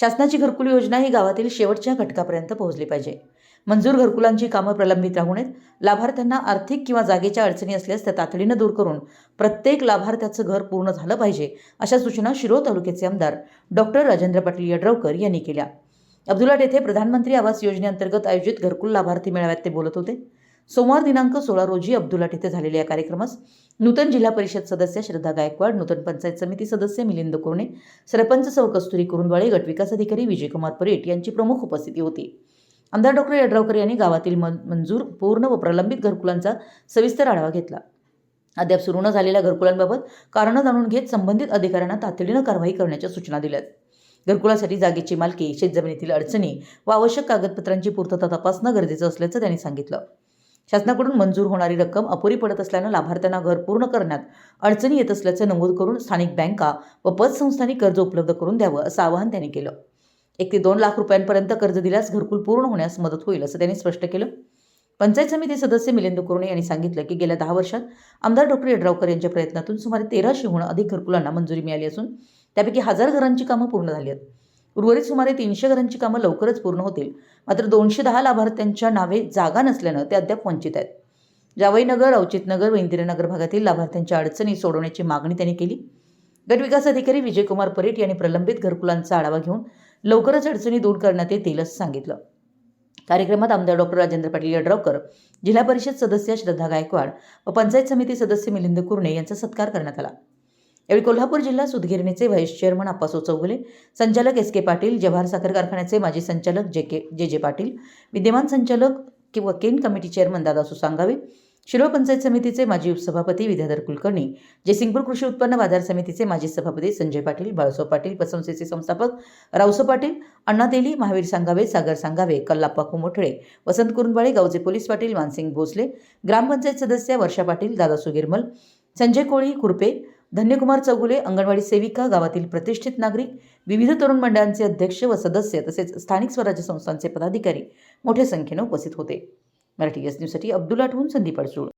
शासनाची घरकुल योजना ही गावातील शेवटच्या घटकापर्यंत पोहोचली पाहिजे. मंजूर घरकुलांची कामं प्रलंबित राहू नयेत. लाभार्थ्यांना आर्थिक किंवा जागेच्या अडचणी असल्यास त्या तातडीनं दूर करून प्रत्येक लाभार्थ्याचं घर पूर्ण झालं पाहिजे, अशा सूचना शिरोळ तालुक्याचे आमदार डॉक्टर राजेंद्र पाटील यड्रावकर यांनी केल्या. अब्दुलाट येथे प्रधानमंत्री आवास योजनेअंतर्गत आयोजित घरकुल लाभार्थी मेळाव्यात ते बोलत होते. सोमवार दिनांक 16 रोजी अब्दुलाट येथे झालेल्या या कार्यक्रमास नूतन जिल्हा परिषद सदस्य श्रद्धा गायकवाड, नूतन पंचायत समिती सदस्य मिलिंद कोरणे, सरपंच सौ कस्तुरी कुरुंदवाळे, गटविकास अधिकारी विजयकुमार परेट यांची प्रमुख उपस्थिती होती. आमदार डॉक्टर यड्रावकर यांनी गावातील मंजूर, पूर्ण व प्रलंबित घरकुलांचा सविस्तर आढावा घेतला. अद्याप सुरू न झालेल्या घरकुलांबाबत कारणं जाणून घेत संबंधित अधिकाऱ्यांना तातडीनं कारवाई करण्याच्या सूचना दिल्यात. घरकुलासाठी जागेची मालकी, शेतजमिनीतील अडचणी व आवश्यक कागदपत्रांची पूर्तता तपासणं गरजेचं असल्याचं त्यांनी सांगितलं. शासनाकडून मंजूर होणारी रक्कम अपुरी पडत असल्यानं लाभार्थ्यांना घर पूर्ण करण्यात अडचणी येत असल्याचं नमूद करून स्थानिक बँका व पतसंस्थांनी कर्ज उपलब्ध करून द्यावं असं आवाहन त्यांनी केलं. 1 ते 2 लाख रुपयांपर्यंत कर्ज दिल्यास घरकुल पूर्ण होण्यास मदत होईल असं त्यांनी स्पष्ट केलं. पंचायत समिती सदस्य मिलिंद कोरणे यांनी सांगितलं की गेल्या 10 वर्षात आमदार डॉक्टर यड्रावकर यांच्या प्रयत्नातून सुमारे 1300हून अधिक घरकुलांना मंजुरी मिळाली असून त्यापैकी 1000 घरांची कामं पूर्ण झाली आहेत. उर्वरित सुमारे 300 घरांची कामं लवकरच पूर्ण होतील. मात्र 210 लाभार्थ्यांच्या नावे जागा नसल्यानं ते अद्याप वंचित आहेत. जावईनगर, अवचितनगर व इंदिरानगर भागातील लाभार्थ्यांच्या अडचणी सोडवण्याची मागणी त्यांनी केली. गटविकास अधिकारी विजयकुमार परेट यांनी प्रलंबित घरकुलांचा आढावा घेऊन लवकरच अडचणी दूर करण्यात येतील असं सांगितलं. कार्यक्रमात आमदार डॉक्टर राजेंद्र पाटील यड्रावकर, जिल्हा परिषद सदस्य श्रद्धा गायकवाड व पंचायत समिती सदस्य मिलिंद कुरणे यांचा सत्कार करण्यात आला. यावेळी कोल्हापूर जिल्हा सुतगिरणीचे व्हाईस चेअरमन आप्पासो चौगुले, संचालक SK पाटील, जव्हार साखर कारखान्याचे माजी संचालक जे पाटील, विद्यमान संचालक व केन कमिटी चेअरमन दादासू सांगावे, शिरोळ पंचायत समितीचे माजी उपसभापती विद्याधर कुलकर्णी, जयसिंगपूर कृषी उत्पन्न बाजार समितीचे माजी सभापती संजय पाटील, बाळासाहेब पाटील, पतसंस्थेचे संस्थापक रावसाहेब पाटील, अण्णा तेली, महावीर सांगावे, सागर सांगावे, कल्लाप्पा कुमोठळे, वसंत कुरुंदवाळे, गावचे पोलीस पाटील मानसिंग भोसले, ग्रामपंचायत सदस्य वर्षा पाटील, दादासू गिरमल, संजय कोळी खुरपे, धन्यकुमार चौगुले, अंगणवाडी सेविका, गावातील प्रतिष्ठित नागरिक, विविध तरुण मंडळांचे अध्यक्ष व सदस्य तसेच स्थानिक स्वराज्य संस्थांचे पदाधिकारी मोठ्या संख्येने उपस्थित होते. मराठी न्यूजसाठी अब्दुलाटहून संदीप अडसूळ.